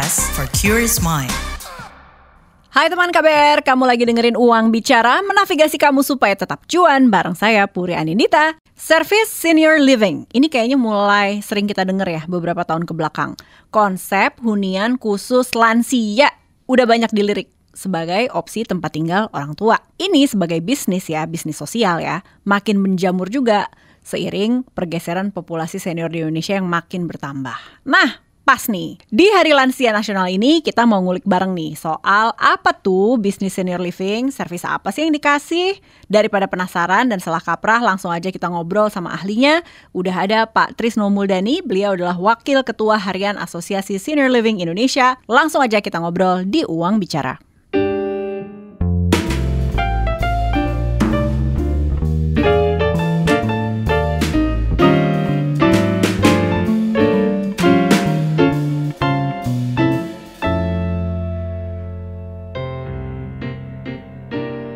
podcast for curious mind. Hai teman KBR, kamu lagi dengerin Uang Bicara, menavigasi kamu supaya tetap cuan bareng saya Puri Anindita. Service Senior Living, ini kayaknya mulai sering kita denger ya beberapa tahun ke belakang. Konsep hunian khusus lansia udah banyak dilirik sebagai opsi tempat tinggal orang tua. Ini sebagai bisnis ya, bisnis sosial ya, makin menjamur juga seiring pergeseran populasi senior di Indonesia yang makin bertambah. Nah, pas nih, di Hari Lansia Nasional ini kita mau ngulik bareng nih soal apa tuh bisnis senior living, servis apa sih yang dikasih? Daripada penasaran dan salah kaprah, langsung aja kita ngobrol sama ahlinya. Udah ada Pak Trisno Muldani, beliau adalah Wakil Ketua Harian Asosiasi Senior Living Indonesia. Langsung aja kita ngobrol di Uang Bicara.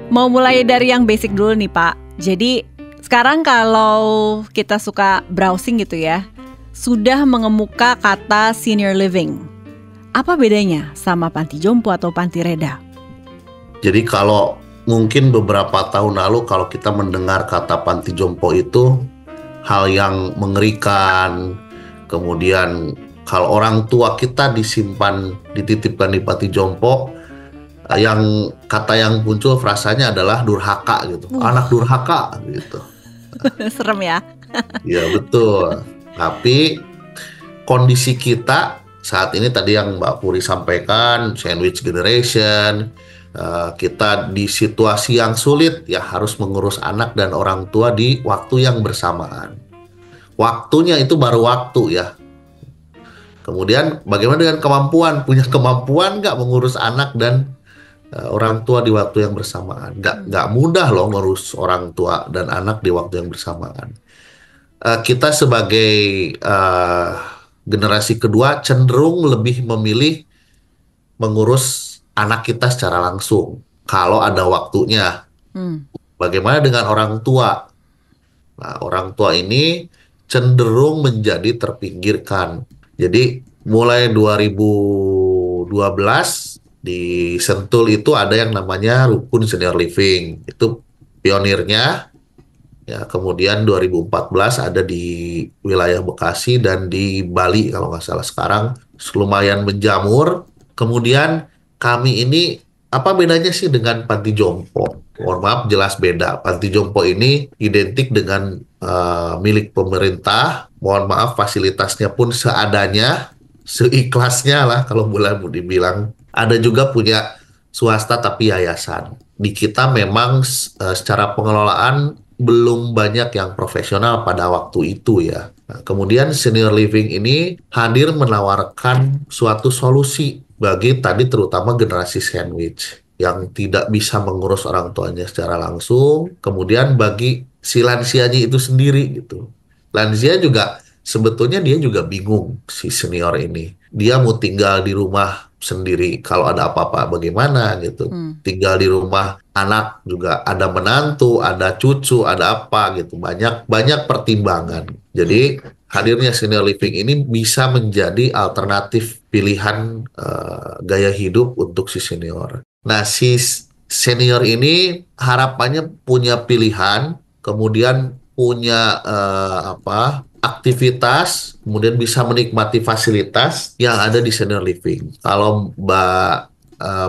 Mau mulai dari yang basic dulu nih Pak. Jadi sekarang kalau kita suka browsing gitu ya, sudah mengemuka kata senior living. Apa bedanya sama panti jompo atau panti reda? Jadi kalau mungkin beberapa tahun lalu kalau kita mendengar kata panti jompo itu hal yang mengerikan. Kemudian kalau orang tua kita dititipkan di panti jompo, yang kata yang muncul frasanya adalah durhaka gitu. Anak durhaka gitu. Serem ya. Ya betul. Tapi kondisi kita saat ini tadi yang Mbak Puri sampaikan, sandwich generation, kita di situasi yang sulit ya harus mengurus anak dan orang tua di waktu yang bersamaan. Waktunya itu baru waktu ya. Kemudian bagaimana dengan kemampuan? Punya kemampuan nggak mengurus anak dan orang tua di waktu yang bersamaan? Nggak mudah loh ngurus orang tua dan anak di waktu yang bersamaan. Kita sebagai generasi kedua cenderung lebih memilih mengurus anak kita secara langsung kalau ada waktunya. Bagaimana dengan orang tua? Nah, orang tua ini cenderung menjadi terpinggirkan. Jadi mulai 2012 di Sentul itu ada yang namanya Rukun Senior Living. Itu pionirnya. Ya, kemudian 2014 ada di wilayah Bekasi dan di Bali kalau nggak salah. Sekarang lumayan menjamur. Kemudian kami ini, apa bedanya sih dengan panti jompo? Mohon maaf, jelas beda. Panti jompo ini identik dengan milik pemerintah. Mohon maaf, fasilitasnya pun seadanya, seikhlasnya lah kalau boleh dibilang. Ada juga punya swasta tapi yayasan. Di kita memang secara pengelolaan belum banyak yang profesional pada waktu itu ya. Nah, kemudian senior living ini hadir menawarkan suatu solusi bagi tadi terutama generasi sandwich yang tidak bisa mengurus orang tuanya secara langsung. Kemudian bagi si lansianya itu sendiri gitu. Lansia juga sebetulnya dia juga bingung si senior ini. Dia mau tinggal di rumah sendiri, kalau ada apa-apa bagaimana gitu. Tinggal di rumah, anak juga ada menantu, ada cucu, ada apa gitu. Banyak pertimbangan. Jadi hadirnya senior living ini bisa menjadi alternatif pilihan gaya hidup untuk si senior. Nah, si senior ini harapannya punya pilihan, kemudian punya aktivitas, kemudian bisa menikmati fasilitas yang ada di senior living. Kalau Mbak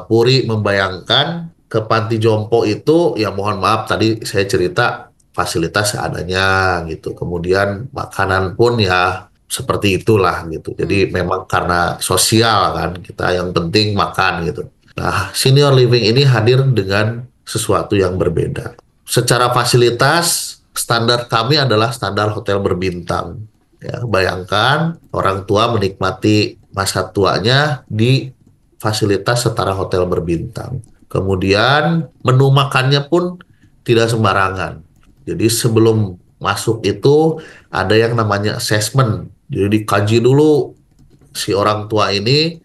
Puri membayangkan ke panti jompo itu, ya mohon maaf tadi saya cerita fasilitas seadanya gitu. Kemudian makanan pun ya seperti itulah gitu. Jadi memang karena sosial kan, kita yang penting makan gitu. Nah, senior living ini hadir dengan sesuatu yang berbeda. Secara fasilitas, standar kami adalah standar hotel berbintang. Ya, bayangkan orang tua menikmati masa tuanya di fasilitas setara hotel berbintang. Kemudian menu makannya pun tidak sembarangan. Jadi sebelum masuk itu ada yang namanya assessment. Jadi dikaji dulu si orang tua ini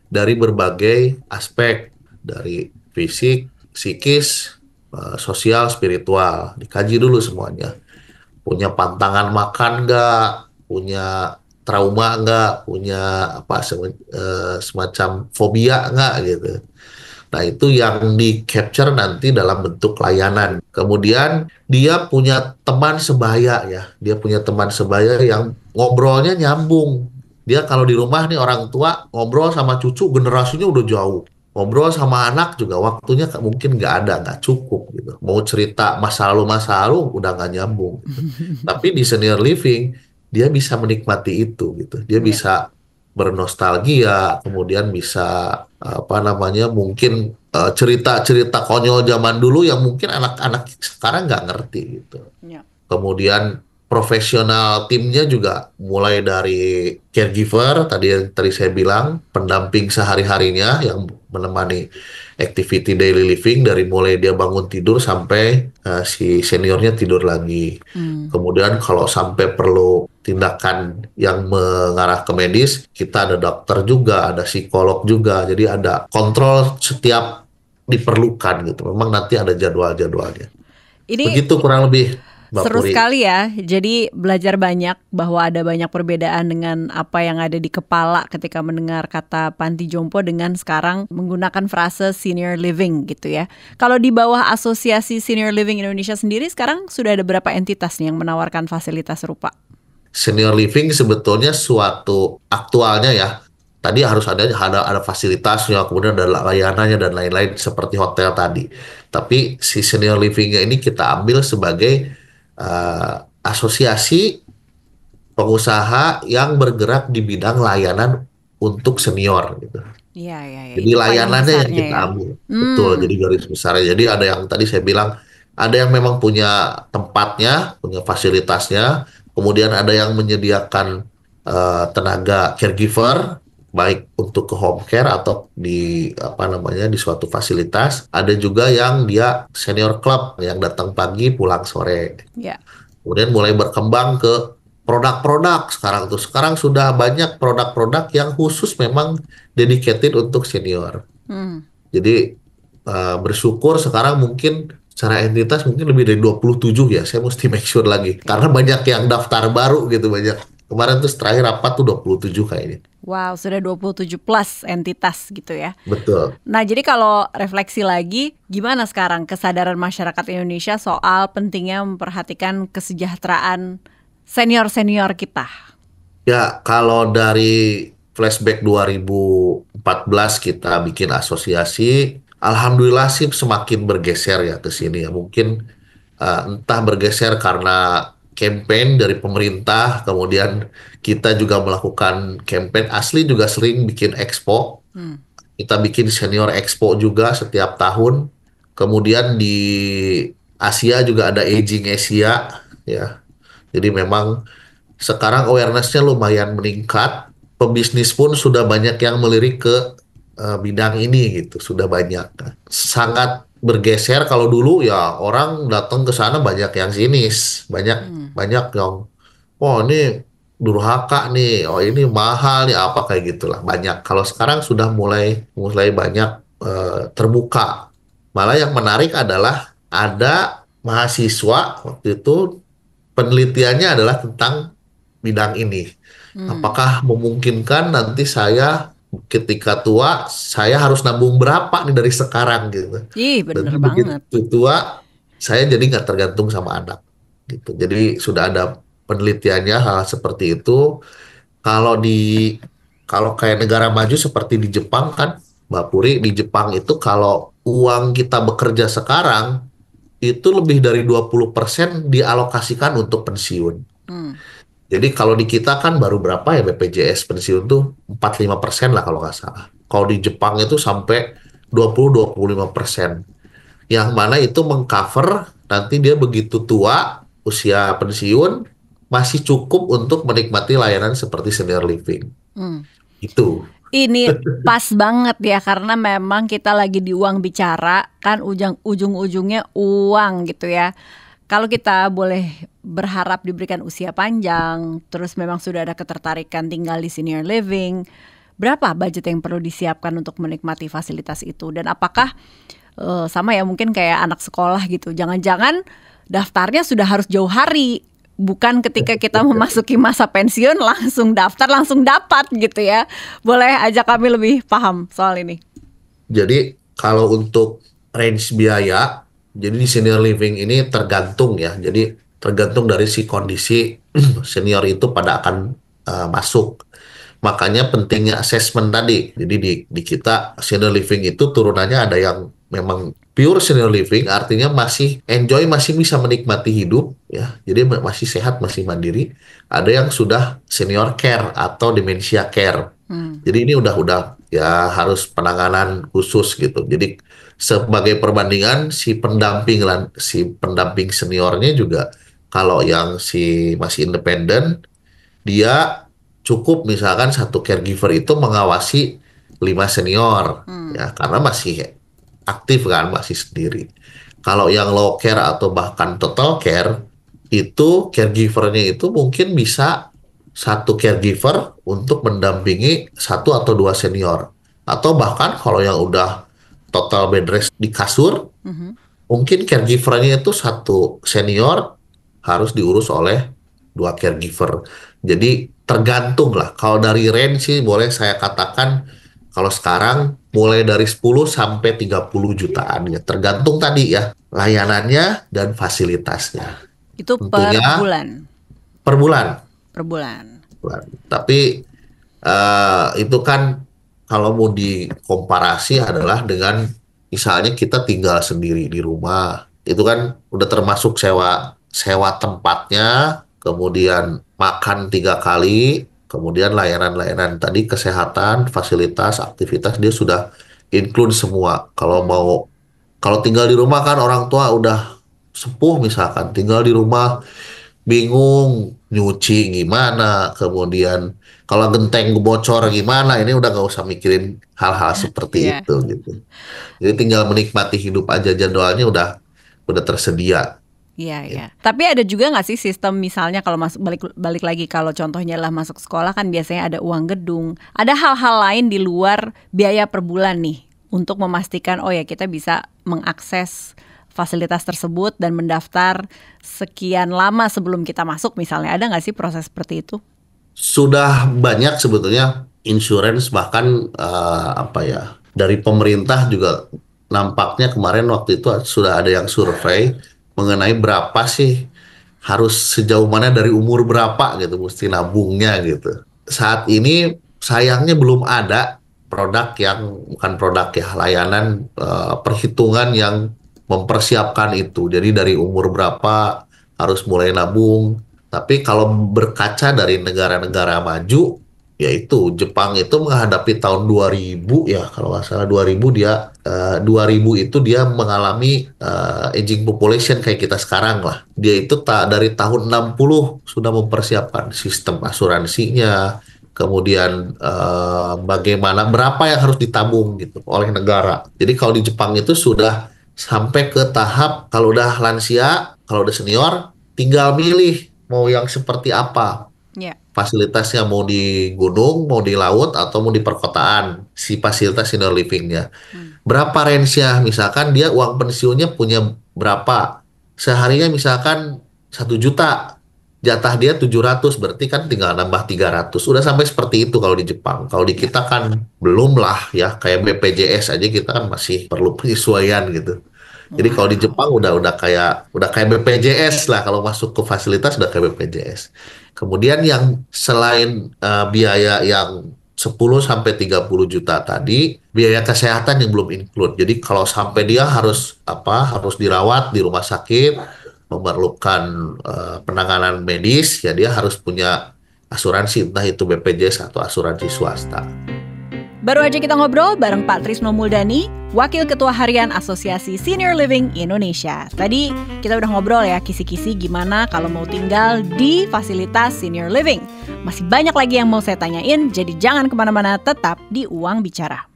dari berbagai aspek, dari fisik, psikis, sosial, spiritual. Dikaji dulu semuanya. Punya pantangan makan nggak? Punya trauma nggak, punya apa semacam fobia nggak gitu. Nah, itu yang di capture nanti dalam bentuk layanan. Kemudian dia punya teman sebaya ya. Dia punya teman sebaya yang ngobrolnya nyambung. Dia kalau di rumah nih orang tua ngobrol sama cucu generasinya udah jauh. Ngobrol sama anak juga waktunya mungkin nggak ada, nggak cukup gitu. Mau cerita masa lalu udah nggak nyambung gitu. Tapi di senior living dia bisa menikmati itu gitu. Dia Ya. bisa bernostalgia, kemudian bisa apa namanya mungkin cerita-cerita konyol zaman dulu yang mungkin anak-anak sekarang nggak ngerti gitu. Ya. Kemudian profesional timnya juga mulai dari caregiver tadi saya bilang pendamping sehari-harinya yang menemani activity daily living dari mulai dia bangun tidur sampai si seniornya tidur lagi. Hmm. Kemudian kalau sampai perlu tindakan yang mengarah ke medis, kita ada dokter juga, ada psikolog juga. Jadi ada kontrol setiap diperlukan gitu. Memang nanti ada jadwal-jadwalnya. Ini Begitu kurang lebih, Mbak seru Puri. sekali ya. Jadi belajar banyak bahwa ada banyak perbedaan dengan apa yang ada di kepala ketika mendengar kata panti jompo dengan sekarang menggunakan frase senior living gitu ya. Kalau di bawah Asosiasi Senior Living Indonesia sendiri sekarang sudah ada berapa entitas nih yang menawarkan fasilitas serupa? Senior living sebetulnya suatu aktualnya ya. Tadi harus ada fasilitasnya, kemudian ada layanannya dan lain-lain seperti hotel tadi. Tapi si senior livingnya ini kita ambil sebagai asosiasi pengusaha yang bergerak di bidang layanan untuk senior gitu. Iya, iya, iya. Jadi Itu payung layanannya yang besarnya kita ya. ambil. Betul, Hmm, jadi garis besarnya. Jadi ada yang tadi saya bilang, ada yang memang punya tempatnya, punya fasilitasnya, kemudian ada yang menyediakan tenaga caregiver, baik untuk ke home care atau di apa namanya di suatu fasilitas. Ada juga yang dia senior club yang datang pagi pulang sore. ya. Kemudian mulai berkembang ke produk-produk sekarang tuh. Sekarang sudah banyak produk-produk yang khusus memang dedicated untuk senior. Hmm. Jadi bersyukur sekarang mungkin secara entitas mungkin lebih dari 27 ya. Saya mesti make sure lagi. Oke. Karena banyak yang daftar baru gitu banyak. Kemarin tuh terakhir rapat tuh 27 kayaknya. Wow, sudah 27 plus entitas gitu ya. Betul. Nah, jadi kalau refleksi lagi, gimana sekarang kesadaran masyarakat Indonesia soal pentingnya memperhatikan kesejahteraan senior-senior kita? Ya, kalau dari flashback 2014 kita bikin asosiasi, alhamdulillah sih semakin bergeser ya ke sini ya. Mungkin entah bergeser karena campaign dari pemerintah, kemudian kita juga melakukan campaign asli juga sering bikin expo. Hmm. Kita bikin senior expo juga setiap tahun. Kemudian di Asia juga ada Aging Asia ya. Jadi memang sekarang awareness-nya lumayan meningkat. Pebisnis pun sudah banyak yang melirik ke bidang ini gitu, sudah banyak. Sangat bergeser kalau dulu ya orang datang ke sana banyak yang sinis, banyak Hmm. banyak yang oh ini durhaka nih, oh ini mahal nih apa kayak gitulah banyak. Kalau sekarang sudah mulai mulai banyak terbuka. Malah yang menarik adalah ada mahasiswa waktu itu penelitiannya adalah tentang bidang ini. Hmm. Apakah memungkinkan nanti saya ketika tua, saya harus nabung berapa nih dari sekarang gitu. Ih, bener Nanti banget. begitu tua, saya jadi nggak tergantung sama anak. Gitu. Jadi sudah ada penelitiannya hal seperti itu. Kalau kalau kayak negara maju seperti di Jepang kan, Mbak Puri, di Jepang itu kalau uang kita bekerja sekarang, itu lebih dari 20% dialokasikan untuk pensiun. Hmm. Jadi kalau di kita kan baru berapa ya BPJS pensiun tuh 45% lah kalau nggak salah. Kalau di Jepang itu sampai 20-25%. Yang mana itu mengcover nanti dia begitu tua, usia pensiun, masih cukup untuk menikmati layanan seperti senior living. Hmm. Itu. Ini pas banget ya karena memang kita lagi di uang bicara kan ujung-ujungnya uang gitu ya. Kalau kita boleh berharap diberikan usia panjang, terus memang sudah ada ketertarikan tinggal di senior living, berapa budget yang perlu disiapkan untuk menikmati fasilitas itu? Dan apakah sama ya mungkin kayak anak sekolah gitu, jangan-jangan daftarnya sudah harus jauh hari Bukan ketika kita memasuki masa pensiun langsung daftar, langsung dapat gitu ya. Boleh ajak kami lebih paham soal ini. Jadi kalau untuk range biaya, jadi di senior living ini tergantung ya. Jadi tergantung dari si kondisi senior itu pada akan masuk. Makanya pentingnya assessment tadi. Jadi di kita senior living itu turunannya ada yang memang pure senior living, artinya masih enjoy, masih bisa menikmati hidup ya. Jadi masih sehat, masih mandiri. Ada yang sudah senior care atau demensia care. Jadi ini udah ya harus penanganan khusus gitu. Jadi sebagai perbandingan si pendamping seniornya juga, kalau yang si masih independen, dia cukup misalkan satu caregiver itu mengawasi 5 senior ya, karena masih aktif kan, masih sendiri. Kalau yang low care atau bahkan total care, itu caregivernya itu mungkin bisa satu caregiver untuk mendampingi 1 atau 2 senior. Atau bahkan kalau yang udah total bed rest di kasur, mungkin caregivernya itu 1 senior harus diurus oleh 2 caregiver. Jadi tergantung lah. Kalau dari range sih boleh saya katakan kalau sekarang mulai dari 10 sampai 30 jutaan ya. Tergantung tadi ya layanannya dan fasilitasnya. Itu Tentunya per bulan. per bulan. Per bulan. Tapi itu kan kalau mau dikomparasi adalah dengan misalnya kita tinggal sendiri di rumah. Itu kan udah termasuk sewa tempatnya, kemudian makan 3 kali, kemudian layanan-layanan tadi kesehatan, fasilitas, aktivitas dia sudah include semua. Kalau tinggal di rumah kan orang tua udah sepuh misalkan, tinggal di rumah bingung nyuci gimana, kemudian kalau genteng bocor gimana, ini udah nggak usah mikirin hal-hal seperti Iya. itu gitu. Jadi tinggal menikmati hidup aja, jadwalnya udah tersedia. Iya, iya. Tapi ada juga nggak sih sistem misalnya kalau masuk balik lagi kalau contohnya lah masuk sekolah kan biasanya ada uang gedung. Ada hal-hal lain di luar biaya per bulan nih untuk memastikan oh ya kita bisa mengakses fasilitas tersebut dan mendaftar sekian lama sebelum kita masuk misalnya. Ada nggak sih proses seperti itu? Sudah banyak sebetulnya insurance, bahkan dari pemerintah juga nampaknya kemarin waktu itu sudah ada yang survei mengenai berapa sih harus sejauh mana dari umur berapa gitu mesti nabungnya gitu. Saat ini sayangnya belum ada bukan produk ya, layanan perhitungan yang mempersiapkan itu. Jadi dari umur berapa harus mulai nabung. Tapi kalau berkaca dari negara-negara maju, yaitu Jepang itu menghadapi tahun 2000 ya, kalau nggak salah 2000 itu dia mengalami aging population kayak kita sekarang lah. Dia itu dari tahun 60 sudah mempersiapkan sistem asuransinya, kemudian bagaimana berapa yang harus ditabung gitu oleh negara. Jadi kalau di Jepang itu sudah sampai ke tahap kalau udah lansia, kalau udah senior, tinggal milih mau yang seperti apa. Ya. Fasilitasnya mau di gunung, mau di laut, atau mau di perkotaan, si fasilitas senior livingnya. Berapa range-nya? Misalkan dia uang pensiunnya punya berapa? Seharinya misalkan 1 juta, jatah dia 700, berarti kan tinggal nambah 300. Udah sampai seperti itu kalau di Jepang. Kalau di kita kan belum lah ya, kayak BPJS aja kita kan masih perlu penyesuaian gitu. Jadi kalau di Jepang udah kayak BPJS lah, kalau masuk ke fasilitas udah kayak BPJS. Kemudian yang selain biaya yang 10 sampai 30 juta tadi, biaya kesehatan yang belum include. Jadi kalau sampai dia harus dirawat di rumah sakit, memerlukan penanganan medis, ya dia harus punya asuransi, entah itu BPJS atau asuransi swasta. Baru aja kita ngobrol bareng Pak Trisno Muldani, Wakil Ketua Harian Asosiasi Senior Living Indonesia. Tadi kita udah ngobrol ya kisi-kisi gimana kalau mau tinggal di fasilitas senior living. Masih banyak lagi yang mau saya tanyain, jadi jangan kemana-mana, tetap di Uang Bicara.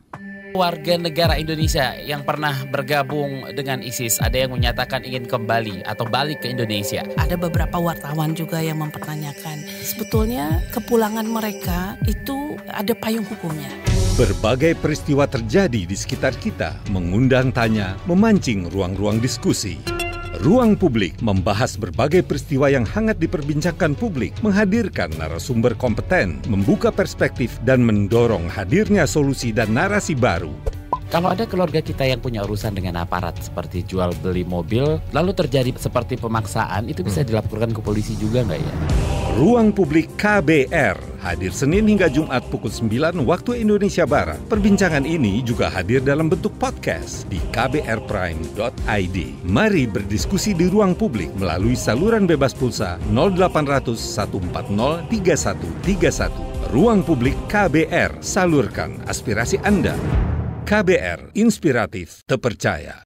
Warga negara Indonesia yang pernah bergabung dengan ISIS ada yang menyatakan ingin kembali atau balik ke Indonesia. Ada beberapa wartawan juga yang mempertanyakan sebetulnya kepulangan mereka itu ada payung hukumnya. Berbagai peristiwa terjadi di sekitar kita, mengundang tanya, memancing ruang-ruang diskusi. Ruang Publik membahas berbagai peristiwa yang hangat diperbincangkan publik, menghadirkan narasumber kompeten, membuka perspektif, dan mendorong hadirnya solusi dan narasi baru. Kalau ada keluarga kita yang punya urusan dengan aparat seperti jual beli mobil, lalu terjadi seperti pemaksaan, itu bisa dilaporkan ke polisi juga nggak ya? Ruang Publik KBR, hadir Senin hingga Jumat pukul 9 waktu Indonesia Barat. Perbincangan ini juga hadir dalam bentuk podcast di kbrprime.id. Mari berdiskusi di Ruang Publik melalui saluran bebas pulsa 0800 140 3131. Ruang Publik KBR, salurkan aspirasi Anda. KBR, inspiratif, terpercaya.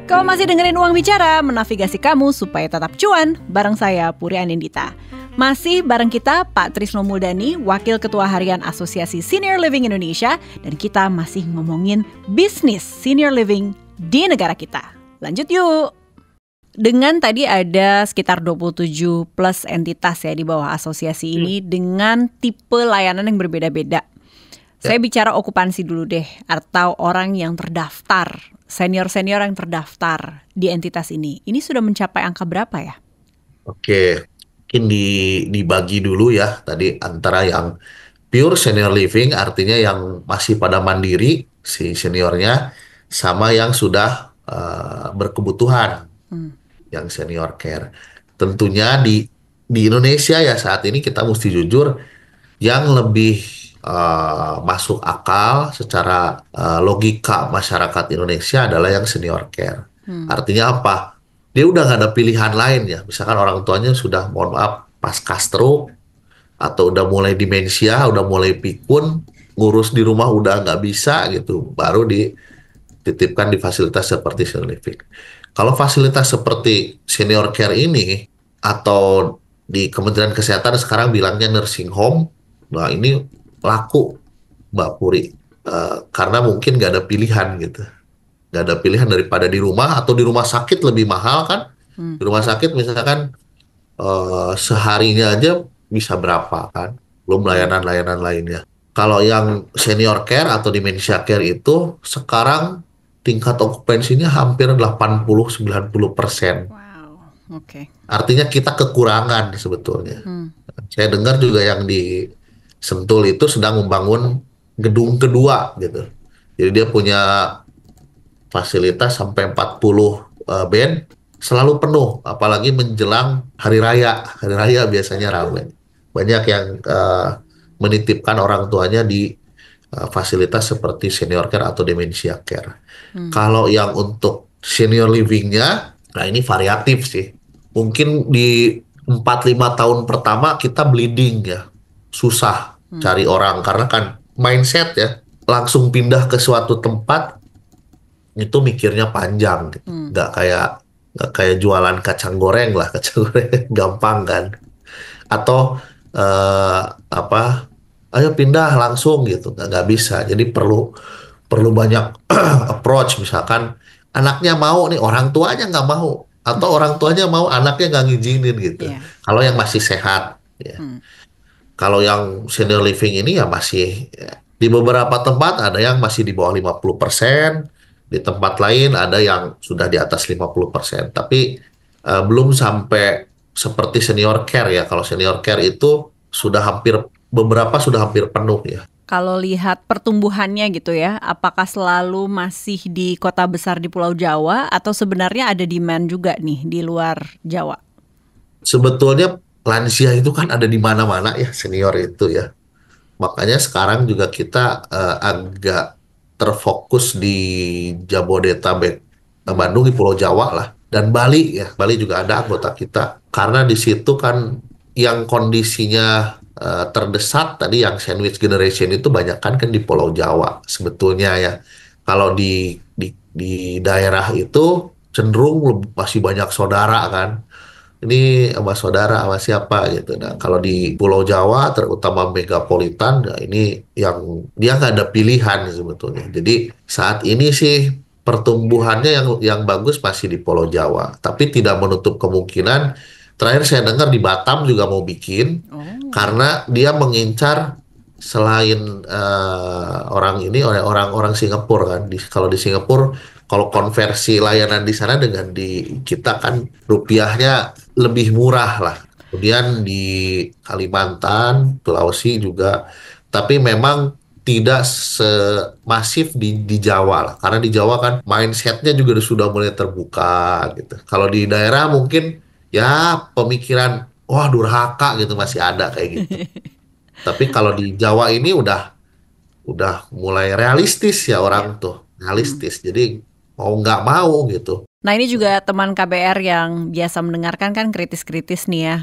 Kau masih dengerin Uang Bicara, menavigasi kamu supaya tetap cuan, bareng saya Puri Anindita. Masih bareng kita Pak Trisno Muldani, Wakil Ketua Harian Asosiasi Senior Living Indonesia, dan kita masih ngomongin bisnis senior living di negara kita. Lanjut yuk! Dengan tadi ada sekitar 27 plus entitas ya di bawah asosiasi ini dengan tipe layanan yang berbeda-beda. Saya bicara okupansi dulu deh, atau orang yang terdaftar, senior-senior yang terdaftar di entitas ini. Ini sudah mencapai angka berapa ya? Oke, mungkin dibagi dulu ya tadi antara yang pure senior living, artinya yang masih pada mandiri si seniornya, sama yang sudah berkebutuhan, yang senior care. Tentunya di Indonesia ya saat ini kita mesti jujur, yang lebih masuk akal secara logika masyarakat Indonesia adalah yang senior care. Artinya apa? Dia udah nggak ada pilihan lain ya. Misalkan orang tuanya sudah, mohon maaf, pasca stroke, atau udah mulai demensia, udah mulai pikun, ngurus di rumah udah nggak bisa gitu, baru dititipkan di fasilitas seperti senior living. Kalau fasilitas seperti senior care ini, atau di Kementerian Kesehatan sekarang bilangnya nursing home, nah ini laku Mbak Puri, karena mungkin nggak ada pilihan gitu. Nggak ada pilihan daripada di rumah, atau di rumah sakit lebih mahal kan. Di rumah sakit misalkan seharinya aja bisa berapa kan, belum layanan-layanan lainnya. Kalau yang senior care atau dementia care itu sekarang tingkat okupansinya hampir 80-90%. Wow, oke. Artinya kita kekurangan sebetulnya. Saya dengar juga yang di Sentul itu sedang membangun gedung kedua gitu. Jadi dia punya fasilitas sampai 40 bed, selalu penuh, apalagi menjelang hari raya. Hari raya biasanya ramai. Banyak yang menitipkan orang tuanya di fasilitas seperti senior care atau dementia care. Kalau yang untuk senior livingnya, nah ini variatif sih. Mungkin di 4-5 tahun pertama kita bleeding ya, susah cari orang, karena kan mindset ya, langsung pindah ke suatu tempat itu mikirnya panjang gitu. Nggak kayak jualan kacang goreng lah. Kacang goreng gampang kan, atau ayo pindah langsung gitu, nggak bisa. Jadi perlu banyak approach. Misalkan anaknya mau nih, orang tuanya nggak mau, atau orang tuanya mau, anaknya nggak ngizinin gitu. Kalau yang masih sehat ya. Kalau yang senior living ini ya masih ya, di beberapa tempat ada yang masih di bawah 50%, di tempat lain ada yang sudah di atas 50%, tapi belum sampai seperti senior care ya. Kalau senior care itu beberapa sudah hampir penuh ya. Kalau lihat pertumbuhannya gitu ya, apakah selalu masih di kota besar di Pulau Jawa, atau sebenarnya ada demand juga nih di luar Jawa? Sebetulnya lansia itu kan ada di mana-mana ya, senior itu ya. Makanya sekarang juga kita agak terfokus di Jabodetabek, Bandung, di Pulau Jawa lah, dan Bali ya. Bali juga ada anggota kita, karena di situ kan yang kondisinya terdesak tadi, yang sandwich generation itu banyak kan di Pulau Jawa sebetulnya ya. Kalau di daerah itu cenderung masih banyak saudara kan. Ini sama saudara sama siapa gitu. Nah, kalau di Pulau Jawa, terutama megapolitan, nah ini yang dia nggak ada pilihan sebetulnya. Jadi saat ini sih pertumbuhannya yang bagus masih di Pulau Jawa, tapi tidak menutup kemungkinan. Terakhir saya dengar di Batam juga mau bikin, karena dia mengincar selain orang ini oleh orang-orang Singapura kan. Kalau di Singapura, kalau konversi layanan di sana dengan di kita kan rupiahnya lebih murah lah. Kemudian di Kalimantan, Sulawesi juga, tapi memang tidak semasif di Jawa lah. Karena di Jawa kan mindsetnya juga sudah mulai terbuka gitu. Kalau di daerah mungkin ya pemikiran wah durhaka gitu masih ada kayak gitu. Tapi kalau di Jawa ini udah mulai realistis ya orang tuh, realistis. Jadi mau nggak mau gitu. Nah ini juga teman KBR yang biasa mendengarkan kan kritis-kritis nih ya,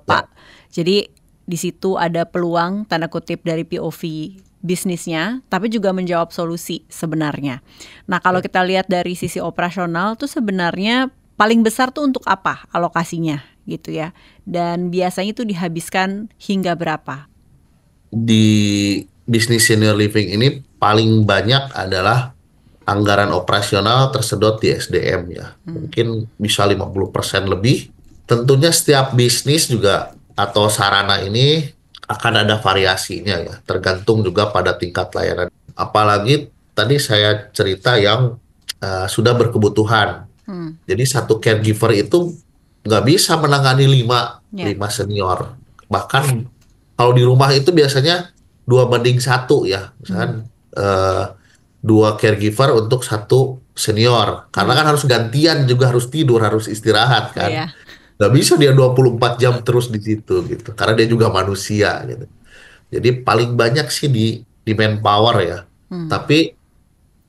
Pak. Jadi di situ ada peluang tanda kutip dari POV bisnisnya, tapi juga menjawab solusi sebenarnya. Nah kalau kita lihat dari sisi operasional tuh sebenarnya paling besar tuh untuk apa alokasinya gitu ya. Dan biasanya itu dihabiskan hingga berapa? Di bisnis senior living ini paling banyak adalah anggaran operasional tersedot di SDM ya. Mungkin bisa 50% lebih. Tentunya setiap bisnis juga atau sarana ini akan ada variasinya ya. Tergantung juga pada tingkat layanan. Apalagi tadi saya cerita yang sudah berkebutuhan. Jadi satu caregiver itu nggak bisa menangani 5 senior. Bahkan kalau di rumah itu biasanya 2:1 ya. Misalkan 2 caregiver untuk 1 senior. Karena kan harus gantian juga, harus tidur, harus istirahat kan. Nggak bisa dia 24 jam terus di situ gitu. Karena dia juga manusia gitu. Jadi paling banyak sih di manpower ya. Tapi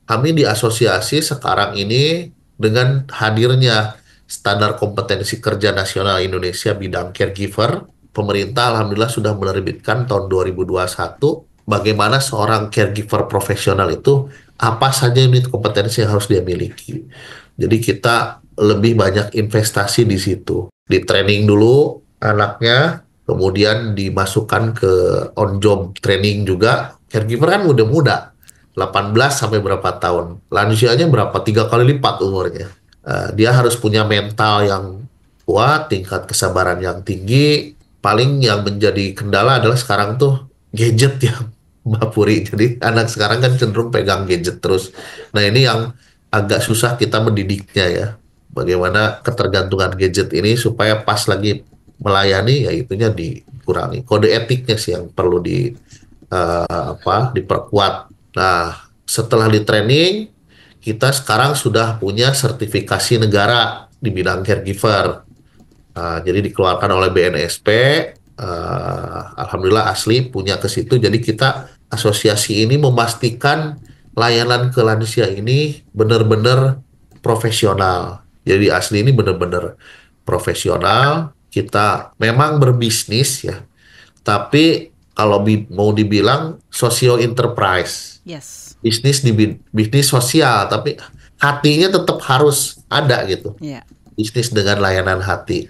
kami di asosiasi sekarang ini dengan hadirnya standar kompetensi kerja nasional Indonesia bidang caregiver, pemerintah alhamdulillah sudah menerbitkan tahun 2021 bagaimana seorang caregiver profesional itu apa saja unit kompetensi yang harus dia miliki. Jadi kita lebih banyak investasi di situ. Di training dulu anaknya, kemudian dimasukkan ke on job training juga. Caregiver kan muda-muda, 18 sampai berapa tahun. Lansianya berapa? 3 kali lipat umurnya. Dia harus punya mental yang kuat, tingkat kesabaran yang tinggi. Paling yang menjadi kendala adalah sekarang tuh gadget ya, Mbak Puri. Jadi anak sekarang kan cenderung pegang gadget terus. Nah ini yang agak susah kita mendidiknya ya. Bagaimana ketergantungan gadget ini supaya pas lagi melayani ya itunya dikurangi. Kode etiknya sih yang perlu diperkuat. Nah, setelah di training kita sekarang sudah punya sertifikasi negara di bidang caregiver. Jadi dikeluarkan oleh BNSP. Alhamdulillah asli punya ke situ. Jadi kita asosiasi ini memastikan layanan ke lansia ini benar-benar profesional. Jadi asli ini benar-benar profesional. Kita memang berbisnis ya, tapi kalau mau dibilang socio enterprise, bisnis sosial, tapi hatinya tetap harus ada gitu. Bisnis dengan layanan hati.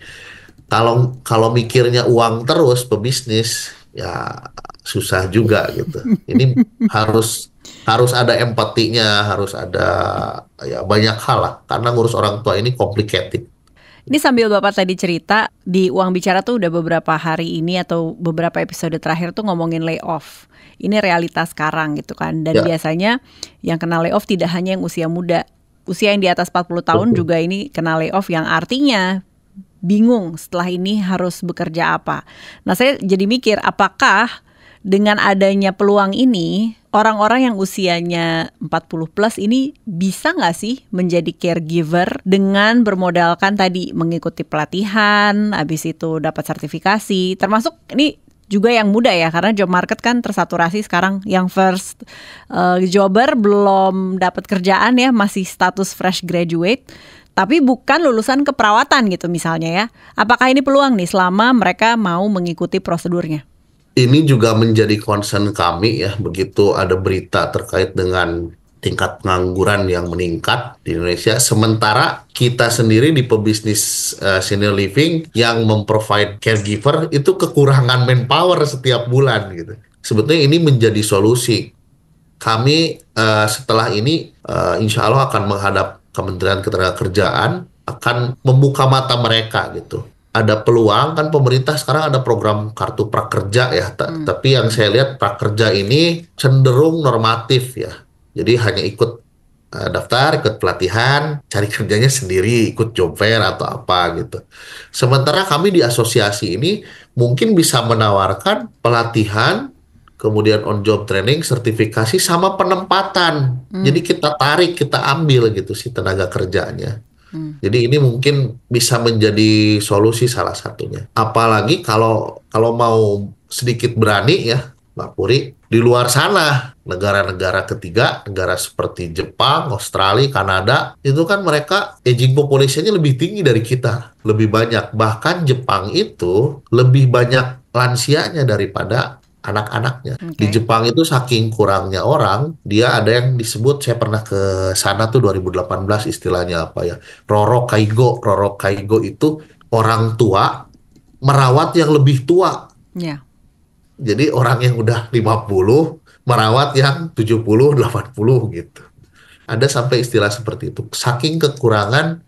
Kalau mikirnya uang terus pebisnis ya susah juga gitu. Ini harus ada empatinya, harus ada ya banyak hal lah. Karena ngurus orang tua ini complicated. Ini sambil Bapak tadi cerita, di Uang Bicara tuh udah beberapa hari ini atau beberapa episode terakhir tuh ngomongin layoff. Ini realitas sekarang gitu kan. Dan biasanya yang kena layoff tidak hanya yang usia muda. Usia yang di atas 40 tahun juga ini kena layoff, yang artinya bingung setelah ini harus bekerja apa. Nah saya jadi mikir, apakah dengan adanya peluang ini, orang-orang yang usianya 40 plus ini bisa nggak sih menjadi caregiver dengan bermodalkan tadi mengikuti pelatihan, habis itu dapat sertifikasi, termasuk ini juga yang muda ya, karena job market kan tersaturasi sekarang. Yang first jobber belum dapat kerjaan ya, masih status fresh graduate, tapi bukan lulusan keperawatan gitu misalnya ya. Apakah ini peluang nih selama mereka mau mengikuti prosedurnya? Ini juga menjadi concern kami ya, begitu ada berita terkait dengan tingkat pengangguran yang meningkat di Indonesia. Sementara kita sendiri di pebisnis senior living yang memprovide caregiver itu kekurangan manpower setiap bulan gitu. Sebetulnya ini menjadi solusi. kami setelah ini insya Allah akan menghadap Kementerian Ketenagakerjaan, akan membuka mata mereka gitu. Ada peluang kan, pemerintah sekarang ada program kartu prakerja ya, tapi yang saya lihat prakerja ini cenderung normatif ya. Jadi hanya ikut daftar, ikut pelatihan, cari kerjanya sendiri, ikut job fair atau apa gitu. Sementara kami di asosiasi ini mungkin bisa menawarkan pelatihan, kemudian on job training, sertifikasi sama penempatan. Jadi kita tarik, kita ambil gitu si tenaga kerjanya. Jadi ini mungkin bisa menjadi solusi salah satunya. Apalagi kalau mau sedikit berani ya, Mbak Puri, di luar sana, negara-negara ketiga, negara seperti Jepang, Australia, Kanada, itu kan mereka aging population-nya lebih tinggi dari kita, lebih banyak. Bahkan Jepang itu lebih banyak lansianya daripada anak-anaknya. Di Jepang itu saking kurangnya orang, dia ada yang disebut, saya pernah ke sana tuh 2018, istilahnya apa ya, Roro Kaigo. Roro Kaigo itu orang tua merawat yang lebih tua. Ya. Jadi orang yang udah 50 merawat yang 70, 80 gitu. Ada sampai istilah seperti itu. Saking kekurangan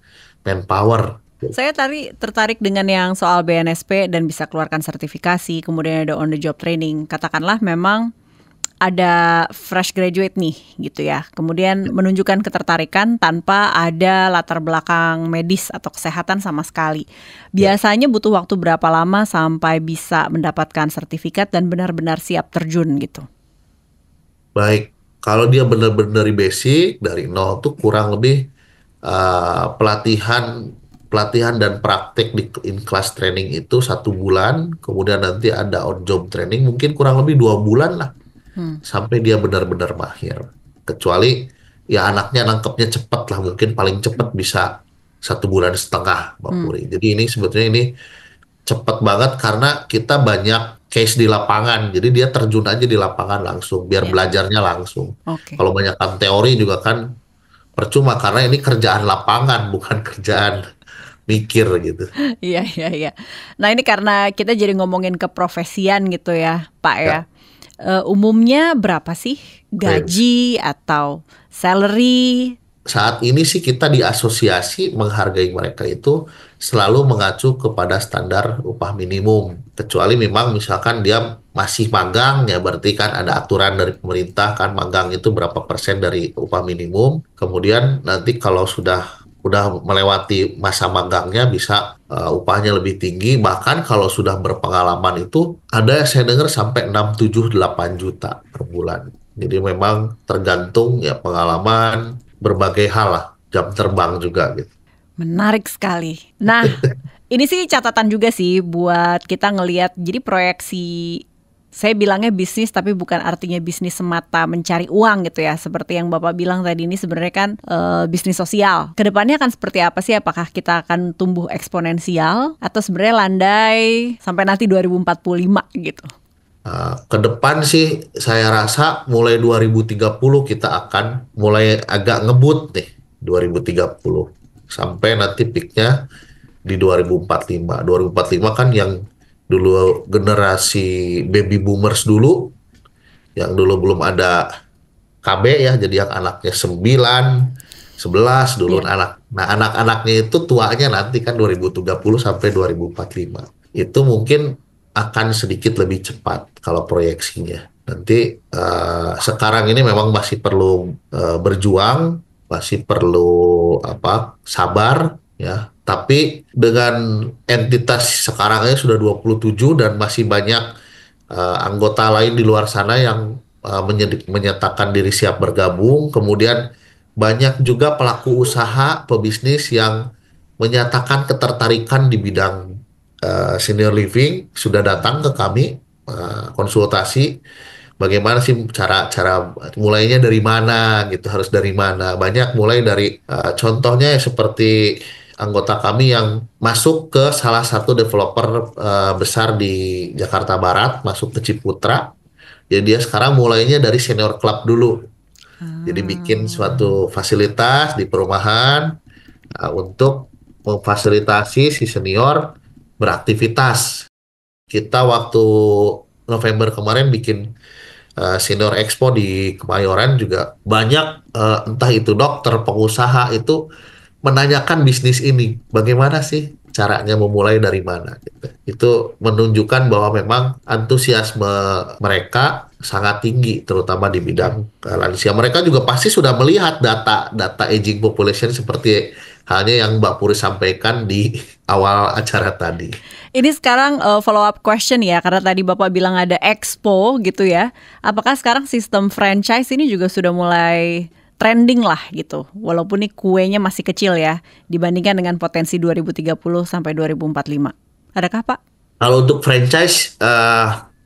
manpower. Saya tadi tertarik dengan yang soal BNSP dan bisa keluarkan sertifikasi, kemudian ada on the job training. Katakanlah memang ada fresh graduate nih gitu ya. Kemudian menunjukkan ketertarikan tanpa ada latar belakang medis atau kesehatan sama sekali. Biasanya butuh waktu berapa lama sampai bisa mendapatkan sertifikat dan benar-benar siap terjun gitu? Baik, kalau dia benar-benar dari basic, dari nol tuh kurang lebih pelatihan dan praktek di in-class training itu 1 bulan, kemudian nanti ada on-job training mungkin kurang lebih 2 bulan lah, sampai dia benar-benar mahir. Kecuali ya anaknya nangkepnya cepat lah, mungkin paling cepat bisa 1,5 bulan, Mbak Puri. Jadi ini sebetulnya ini cepat banget karena kita banyak case di lapangan, jadi dia terjun aja di lapangan langsung, biar belajarnya langsung. Kalau banyakkan teori juga kan percuma, karena ini kerjaan lapangan, bukan kerjaan mikir gitu. Iya. Nah ini karena kita jadi ngomongin keprofesian gitu ya, Pak ya. Umumnya berapa sih gaji atau salary? Saat ini sih kita di asosiasi menghargai mereka itu selalu mengacu kepada standar upah minimum. Kecuali memang misalkan dia masih magang ya, berarti kan ada aturan dari pemerintah kan, magang itu berapa persen dari upah minimum. Kemudian nanti kalau sudah melewati masa magangnya bisa upahnya lebih tinggi. Bahkan kalau sudah berpengalaman itu ada saya dengar sampai 6, 7, 8 juta per bulan. Jadi memang tergantung ya pengalaman, berbagai hal lah, jam terbang juga gitu. Menarik sekali. Nah, ini sih catatan juga sih buat kita ngelihat. Jadi proyeksi, saya bilangnya bisnis tapi bukan artinya bisnis semata mencari uang gitu ya. Seperti yang Bapak bilang tadi, ini sebenarnya kan bisnis sosial. Kedepannya akan seperti apa sih? Apakah kita akan tumbuh eksponensial atau sebenarnya landai sampai nanti 2045 gitu? Ke depan sih saya rasa mulai 2030 kita akan mulai agak ngebut nih, 2030 sampai nanti peaknya di 2045. 2045 kan yang dulu generasi baby boomers dulu, yang dulu belum ada KB ya, jadi yang anaknya 9, 11 dulu anak. Nah anak-anaknya itu tuanya nanti kan 2030 sampai 2045. Itu mungkin akan sedikit lebih cepat kalau proyeksinya. Nanti sekarang ini memang masih perlu berjuang, masih perlu sabar ya. Tapi dengan entitas sekarang aja sudah 27 dan masih banyak anggota lain di luar sana yang menyatakan diri siap bergabung. Kemudian banyak juga pelaku usaha, pebisnis yang menyatakan ketertarikan di bidang senior living, sudah datang ke kami konsultasi bagaimana sih cara mulainya dari mana gitu, harus dari mana. Banyak mulai dari contohnya seperti anggota kami yang masuk ke salah satu developer besar di Jakarta Barat, masuk ke Ciputra. Jadi dia sekarang mulainya dari senior club dulu. Jadi bikin suatu fasilitas di perumahan untuk memfasilitasi si senior beraktivitas. Kita waktu November kemarin bikin Senior Expo di Kemayoran juga banyak entah itu dokter, pengusaha itu menanyakan bisnis ini, bagaimana sih caranya, memulai dari mana gitu. Itu menunjukkan bahwa memang antusiasme mereka sangat tinggi, terutama di bidang lansia. Mereka juga pasti sudah melihat data aging population seperti halnya yang Mbak Puri sampaikan di awal acara tadi. Ini sekarang follow up question ya, karena tadi Bapak bilang ada expo gitu ya. Apakah sekarang sistem franchise ini juga sudah mulai trending lah gitu, walaupun nih kuenya masih kecil ya dibandingkan dengan potensi 2030 sampai 2045. Adakah Pak? Kalau untuk franchise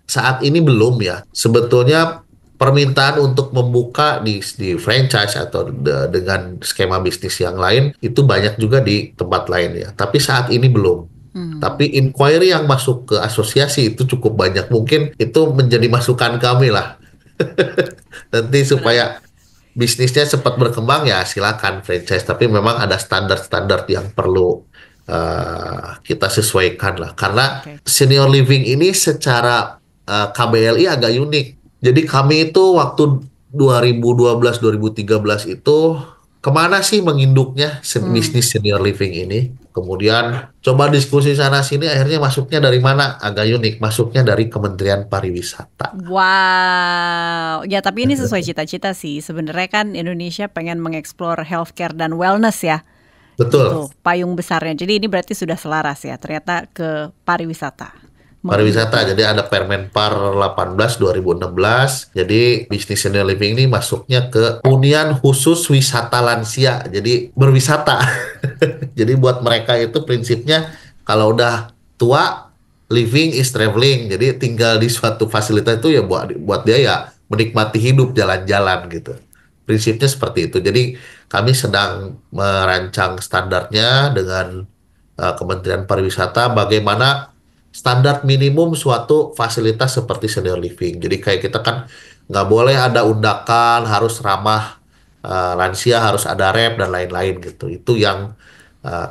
saat ini belum ya. Sebetulnya permintaan untuk membuka di franchise atau dengan skema bisnis yang lain itu banyak juga di tempat lain ya. Tapi saat ini belum. Tapi inquiry yang masuk ke asosiasi itu cukup banyak. Mungkin itu menjadi masukan kami lah. Nanti supaya bisnisnya cepat berkembang ya silakan franchise, tapi memang ada standar-standar yang perlu kita sesuaikan lah, karena senior living ini secara KBLI agak unik. Jadi kami itu waktu 2012-2013 itu kemana sih menginduknya bisnis senior living ini? Kemudian coba diskusi sana sini, akhirnya masuknya dari mana? Agak unik, masuknya dari Kementerian Pariwisata. Wow, ya tapi ini sesuai cita-cita sih. Sebenarnya kan Indonesia pengen mengeksplor healthcare dan wellness ya. Betul. Itu payung besarnya. Jadi ini berarti sudah selaras ya, ternyata ke pariwisata. Pariwisata, jadi ada Permenpar 18 2016. Jadi bisnis senior living ini masuknya ke hunian khusus wisata lansia. Jadi berwisata. Jadi buat mereka itu prinsipnya kalau udah tua, living is traveling. Jadi tinggal di suatu fasilitas itu ya buat dia ya menikmati hidup, jalan-jalan gitu. Prinsipnya seperti itu. Jadi kami sedang merancang standarnya dengan Kementerian Pariwisata bagaimana standar minimum suatu fasilitas seperti senior living. Jadi kayak kita kan nggak boleh ada undakan, harus ramah lansia, harus ada rep dan lain-lain gitu. Itu yang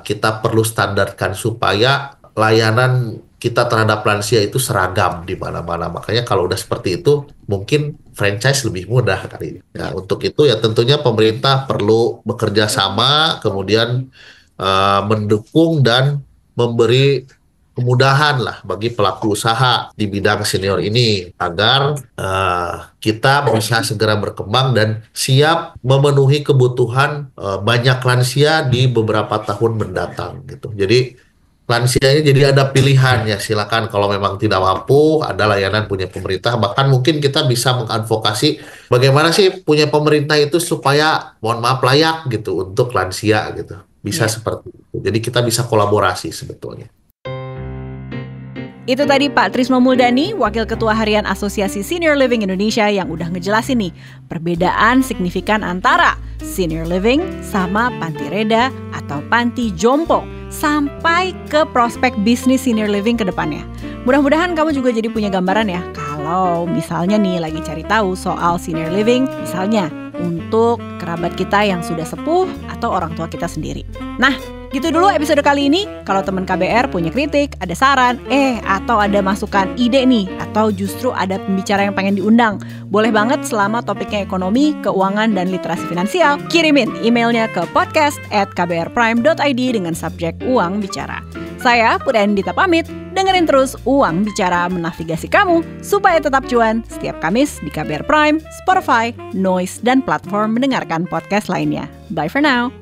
kita perlu standarkan supaya layanan kita terhadap lansia itu seragam di mana-mana. Makanya kalau udah seperti itu, mungkin franchise lebih mudah kali ini. Ya, untuk itu ya tentunya pemerintah perlu bekerja sama, kemudian mendukung dan memberi kemudahan lah bagi pelaku usaha di bidang senior ini agar kita bisa segera berkembang dan siap memenuhi kebutuhan banyak lansia di beberapa tahun mendatang gitu. Jadi lansianya jadi ada pilihan ya, silakan kalau memang tidak mampu ada layanan punya pemerintah, bahkan mungkin kita bisa mengadvokasi bagaimana sih punya pemerintah itu supaya mohon maaf layak gitu untuk lansia gitu. Bisa seperti itu. Jadi kita bisa kolaborasi sebetulnya. Itu tadi Pak Trisno Muldani, Wakil Ketua Harian Asosiasi Senior Living Indonesia yang udah ngejelasin nih perbedaan signifikan antara senior living sama panti reda atau panti jompo sampai ke prospek bisnis senior living ke depannya. Mudah-mudahan kamu juga jadi punya gambaran ya kalau misalnya nih lagi cari tahu soal senior living, misalnya untuk kerabat kita yang sudah sepuh atau orang tua kita sendiri. Nah, gitu dulu episode kali ini. Kalau teman KBR punya kritik, ada saran, atau ada masukan ide nih, atau justru ada pembicara yang pengen diundang, boleh banget selama topiknya ekonomi, keuangan, dan literasi finansial. Kirimin emailnya ke podcast@kbrprime.id dengan subjek Uang Bicara. Saya Puri Anindita pamit, dengerin terus Uang Bicara menavigasi kamu supaya tetap cuan setiap Kamis di KBR Prime, Spotify, Noise, dan platform mendengarkan podcast lainnya. Bye for now.